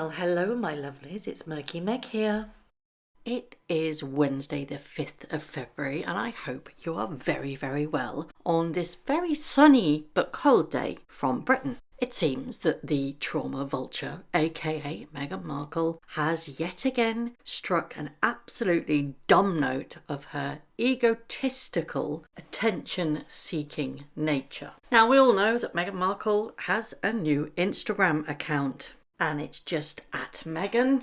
Well, hello, my lovelies. It's Murky Meg here. It is Wednesday, the 5th of February, and I hope you are very, very well on this very sunny but cold day from Britain. It seems that the trauma vulture, aka Meghan Markle, has yet again struck an absolutely dumb note of her egotistical, attention-seeking nature. Now, we all know that Meghan Markle has a new Instagram account, and it's just at Meghan.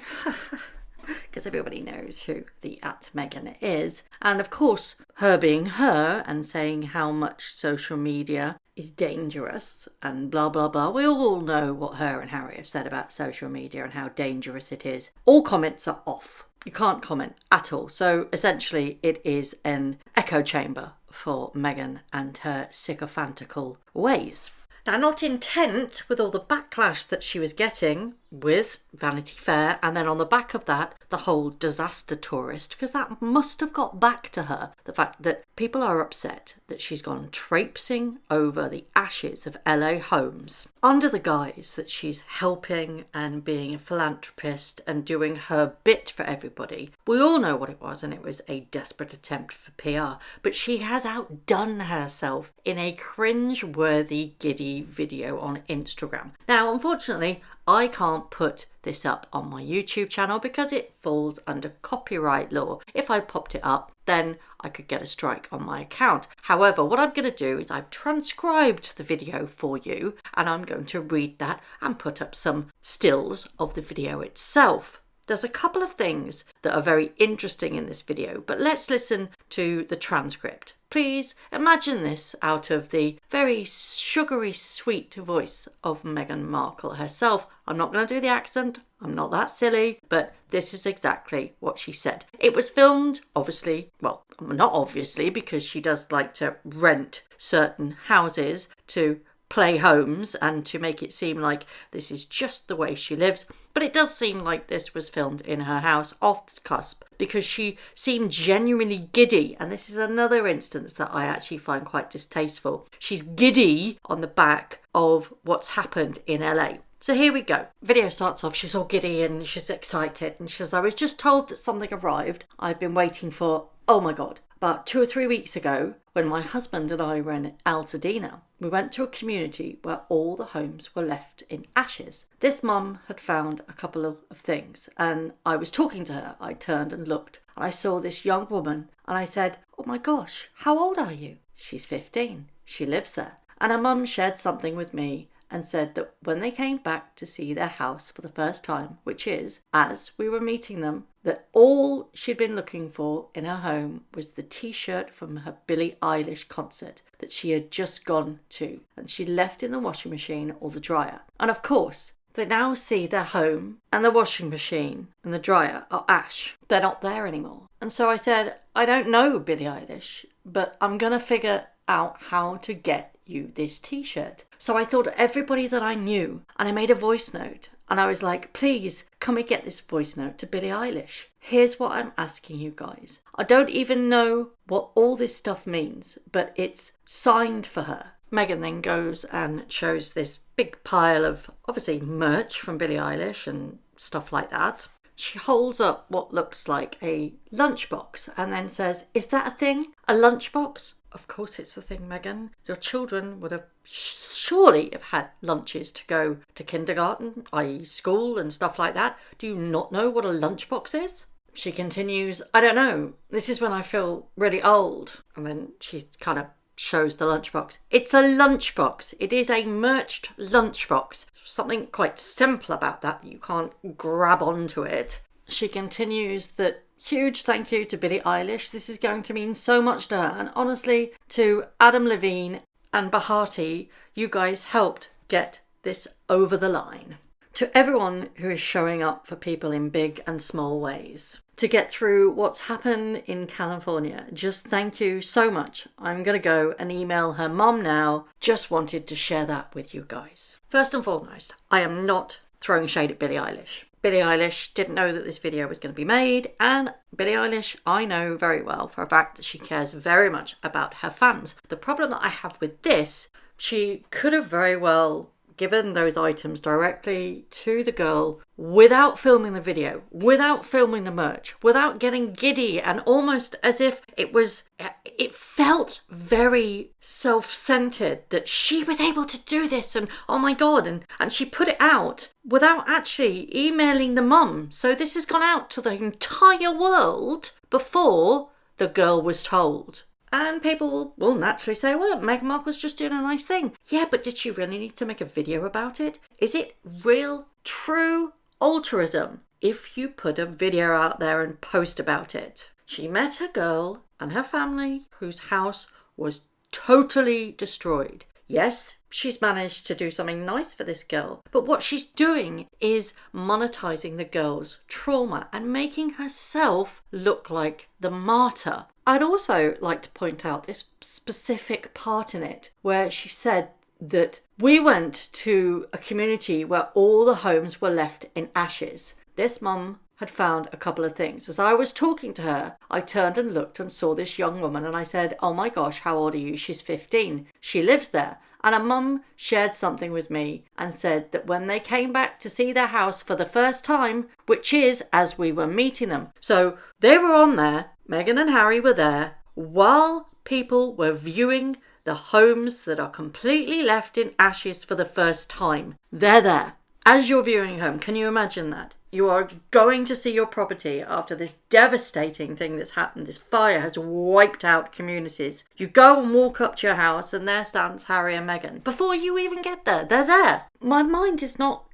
Because everybody knows who the @Meghan is. And of course, her being her and saying how much social media is dangerous and blah, blah, blah. We all know what her and Harry have said about social media and how dangerous it is. All comments are off. You can't comment at all. So essentially, it is an echo chamber for Meghan and her sycophantical ways. Now, not intent with all the backlash that she was getting with Vanity Fair, and then on the back of that, the whole disaster tourist, because that must have got back to her. The fact that people are upset that she's gone traipsing over the ashes of LA homes under the guise that she's helping and being a philanthropist and doing her bit for everybody. We all know what it was, and it was a desperate attempt for PR, but she has outdone herself in a cringe-worthy, giddy video on Instagram. Now, unfortunately, I can't put this up on my YouTube channel because it falls under copyright law. If I popped it up, then I could get a strike on my account. However, what I'm going to do is I've transcribed the video for you, and I'm going to read that and put up some stills of the video itself. There's a couple of things that are very interesting in this video, but let's listen to the transcript. Please imagine this out of the very sugary sweet voice of Meghan Markle herself. I'm not going to do the accent, I'm not that silly, but this is exactly what she said. It was filmed, obviously, well, not obviously, because she does like to rent certain houses to play homes and to make it seem like this is just the way she lives. But it does seem like this was filmed in her house off the cusp because she seemed genuinely giddy. And this is another instance that I actually find quite distasteful. She's giddy on the back of what's happened in LA. So here we go. Video starts off, she's all giddy and she's excited. And she says, I was just told that something arrived. I've been waiting for, oh my God, about 2 or 3 weeks ago, when my husband and I were in Dene, we went to a community where all the homes were left in ashes. This mum had found a couple of things, and I was talking to her. I turned and looked, and I saw this young woman, and I said, oh my gosh, how old are you? She's 15. She lives there. And her mum shared something with me and said that when they came back to see their house for the first time, which is, as we were meeting them, that all she'd been looking for in her home was the t-shirt from her Billie Eilish concert that she had just gone to, and she left in the washing machine or the dryer. And of course, they now see their home and the washing machine and the dryer are ash. They're not there anymore. And so I said, I don't know Billie Eilish, but I'm going to figure out how to get you this t-shirt. So I thought of everybody that I knew, and I made a voice note, and I was like, please, can we get this voice note to Billie Eilish? Here's what I'm asking you guys. I don't even know what all this stuff means, but it's signed for her. Meghan then goes and shows this big pile of, obviously, merch from Billie Eilish and stuff like that. She holds up what looks like a lunchbox and then says, is that a thing? A lunchbox? Of course it's a thing, Meghan. Your children would have surely have had lunches to go to kindergarten, i.e. school and stuff like that. Do you not know what a lunchbox is? She continues, I don't know. This is when I feel really old. And then she kind of shows the lunchbox. It's a lunchbox. It is a merched lunchbox. Something quite simple about that you can't grab onto it. She continues that huge thank you to Billie Eilish. This is going to mean so much to her. And honestly, to Adam Levine and Bahati, you guys helped get this over the line. To everyone who is showing up for people in big and small ways to get through what's happened in California, just thank you so much. I'm going to go and email her mum now. Just wanted to share that with you guys. First and foremost, I am not throwing shade at Billie Eilish. Billie Eilish didn't know that this video was going to be made, and Billie Eilish I know very well for a fact that she cares very much about her fans. The problem that I have with this, she could have very well given those items directly to the girl without filming the video, without filming the merch, without getting giddy, and almost as if it felt very self-centered that she was able to do this, and oh my god, and she put it out without actually emailing the mum. So this has gone out to the entire world before the girl was told. And people will naturally say, well, Meghan Markle's just doing a nice thing. Yeah, but did she really need to make a video about it? Is it real, true altruism if you put a video out there and post about it? She met a girl and her family whose house was totally destroyed. Yes, she's managed to do something nice for this girl, but what she's doing is monetizing the girl's trauma and making herself look like the martyr. I'd also like to point out this specific part in it where she said that we went to a community where all the homes were left in ashes. This mum had found a couple of things. As I was talking to her, I turned and looked and saw this young woman and I said, oh my gosh, how old are you? She's 15. She lives there. And her mum shared something with me and said that when they came back to see their house for the first time, which is as we were meeting them. So they were on there, Meghan and Harry were there, while people were viewing the homes that are completely left in ashes for the first time. They're there. As you're viewing home, can you imagine that? You are going to see your property after this devastating thing that's happened. This fire has wiped out communities. You go and walk up to your house and there stands Harry and Meghan. Before you even get there, they're there. My mind is not...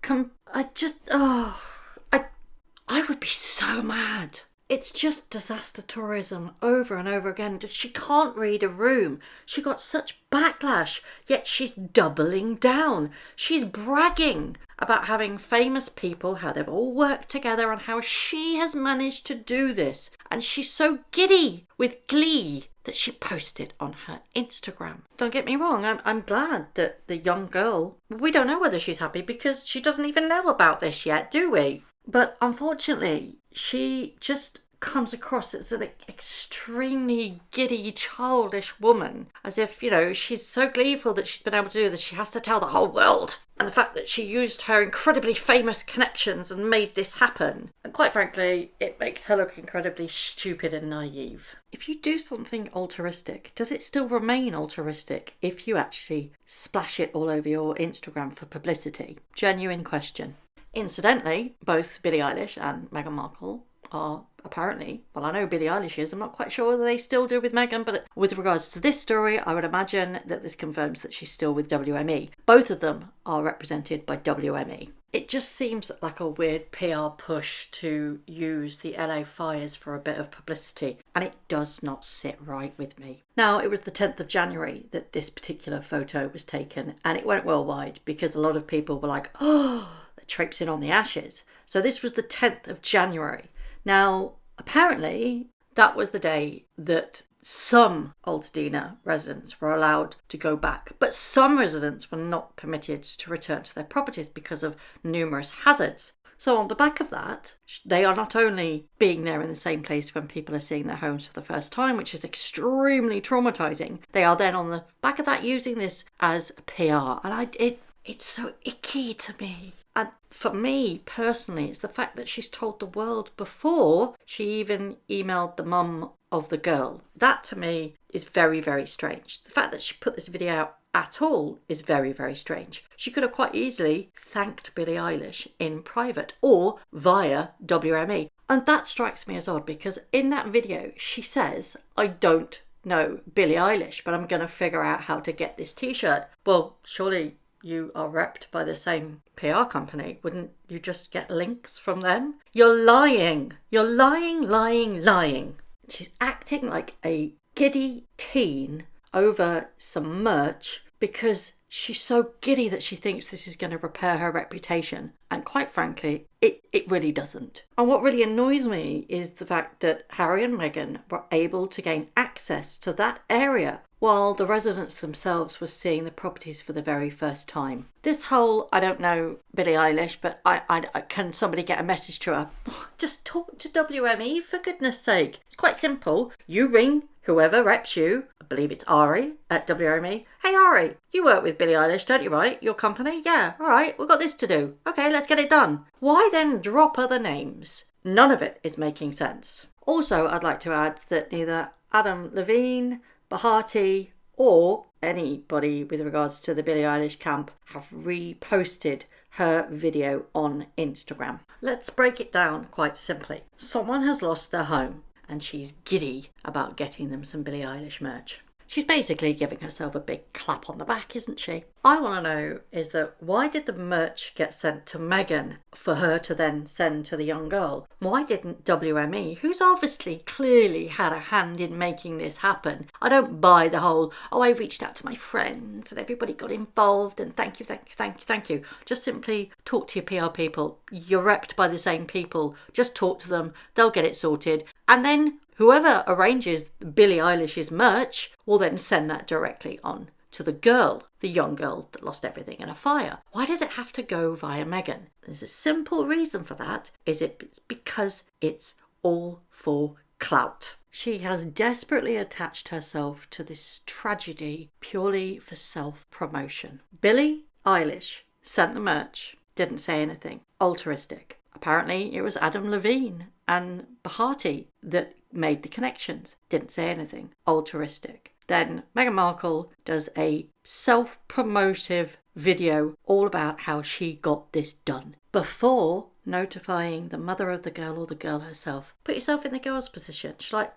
I would be so mad. It's just disaster tourism over and over again. She can't read a room. She got such backlash, yet she's doubling down. She's bragging about having famous people, how they've all worked together and how she has managed to do this. And she's so giddy with glee that she posted on her Instagram. Don't get me wrong, I'm glad that the young girl, we don't know whether she's happy because she doesn't even know about this yet, do we? But unfortunately, she just comes across as an extremely giddy, childish woman. As if, she's so gleeful that she's been able to do this, she has to tell the whole world. And the fact that she used her incredibly famous connections and made this happen. And quite frankly, it makes her look incredibly stupid and naive. If you do something altruistic, does it still remain altruistic if you actually splash it all over your Instagram for publicity? Genuine question. Incidentally, both Billie Eilish and Meghan Markle are apparently, well, I know Billie Eilish is, I'm not quite sure whether they still do with Meghan, but with regards to this story, I would imagine that this confirms that she's still with WME. Both of them are represented by WME. It just seems like a weird PR push to use the LA fires for a bit of publicity, and it does not sit right with me. Now, it was the 10th of January that this particular photo was taken, and it went worldwide because a lot of people were like, oh, they're traipsing on the ashes. So this was the 10th of January. Now, apparently, that was the day that some Old Dene residents were allowed to go back, but some residents were not permitted to return to their properties because of numerous hazards. So on the back of that, they are not only being there in the same place when people are seeing their homes for the first time, which is extremely traumatizing, they are then on the back of that using this as PR. And it's so icky to me. And for me, personally, it's the fact that she's told the world before she even emailed the mum of the girl. That, to me, is very, very strange. The fact that she put this video out at all is very, very strange. She could have quite easily thanked Billie Eilish in private or via WME. And that strikes me as odd because in that video, she says, I don't know Billie Eilish, but I'm going to figure out how to get this t-shirt. Well, surely you are repped by the same PR company. Wouldn't you just get links from them? You're lying. You're lying. She's acting like a giddy teen over some merch because she's so giddy that she thinks this is going to repair her reputation. And quite frankly, it really doesn't. And what really annoys me is the fact that Harry and Meghan were able to gain access to that area while the residents themselves were seeing the properties for the very first time. This whole, I don't know Billie Eilish, but I can somebody get a message to her? Just talk to WME, for goodness sake. It's quite simple. You ring whoever reps you, I believe it's Ari at WME. Hey Ari, you work with Billie Eilish, don't you, right? Your company? Yeah, all right, we've got this to do. Okay, let's get it done. Why then drop other names? None of it is making sense. Also, I'd like to add that neither Adam Levine, Bahati, or anybody with regards to the Billie Eilish camp have reposted her video on Instagram. Let's break it down quite simply. Someone has lost their home and she's giddy about getting them some Billie Eilish merch. She's basically giving herself a big clap on the back, isn't she? I want to know is that why did the merch get sent to Meghan for her to then send to the young girl? Why didn't WME, who's obviously clearly had a hand in making this happen? I don't buy the whole, oh, I reached out to my friends and everybody got involved and thank you. Just simply talk to your PR people. You're repped by the same people. Just talk to them. They'll get it sorted. And then whoever arranges Billie Eilish's merch will then send that directly on to the girl, the young girl that lost everything in a fire. Why does it have to go via Meghan? There's a simple reason for that. It's because it's all for clout. She has desperately attached herself to this tragedy purely for self-promotion. Billie Eilish sent the merch, didn't say anything. Altruistic. Apparently it was Adam Levine and Bahati that made the connections. Didn't say anything. Altruistic. Then Meghan Markle does a self-promotive video all about how she got this done before notifying the mother of the girl or the girl herself. Put yourself in the girl's position. She's like,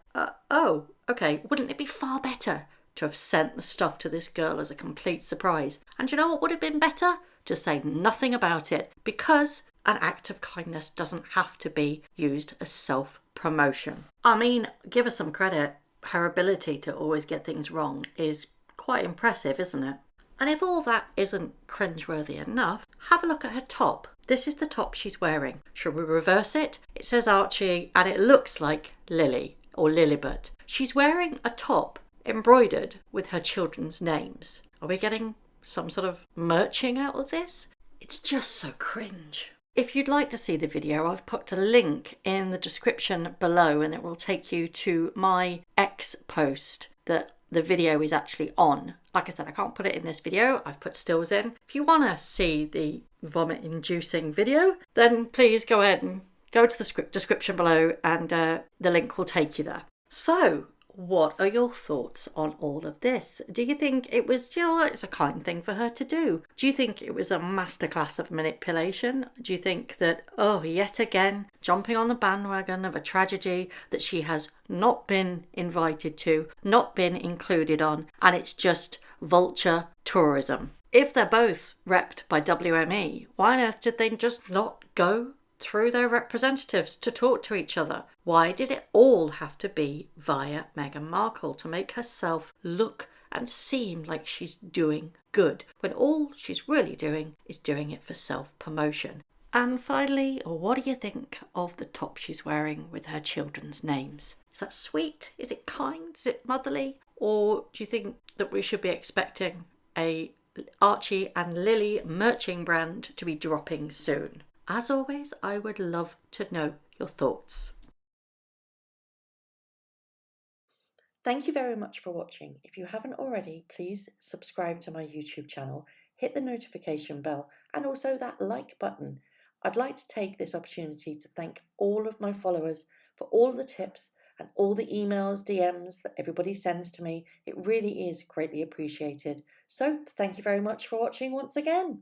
oh, okay, wouldn't it be far better to have sent the stuff to this girl as a complete surprise? And you know what would have been better? To say nothing about it, because an act of kindness doesn't have to be used as self-promotion. I mean, give her some credit. Her ability to always get things wrong is quite impressive, isn't it? And if all that isn't cringeworthy enough, have a look at her top. This is the top she's wearing. Should we reverse it? It says Archie and it looks like Lily or Lilibet. She's wearing a top embroidered with her children's names. Are we getting some sort of merching out of this? It's just so cringe. If you'd like to see the video, I've put a link in the description below and it will take you to my X post that the video is actually on. Like I said, I can't put it in this video. I've put stills in. If you want to see the vomit-inducing video, then please go ahead and go to the description below and the link will take you there. So, what are your thoughts on all of this? Do you think it was, it's a kind thing for her to do? Do you think it was a masterclass of manipulation? Do you think that, yet again, jumping on the bandwagon of a tragedy that she has not been invited to, not been included on, and it's just vulture tourism? If they're both repped by WME, why on earth did they just not go through their representatives to talk to each other? Why did it all have to be via Meghan Markle to make herself look and seem like she's doing good, when all she's really doing is doing it for self-promotion? And finally, what do you think of the top she's wearing with her children's names? Is that sweet? Is it kind? Is it motherly? Or do you think that we should be expecting a Archie and Lily merching brand to be dropping soon? As always, I would love to know your thoughts. Thank you very much for watching. If you haven't already, please subscribe to my YouTube channel, hit the notification bell and also that like button. I'd like to take this opportunity to thank all of my followers for all the tips and all the emails, DMs that everybody sends to me. It really is greatly appreciated. So thank you very much for watching once again.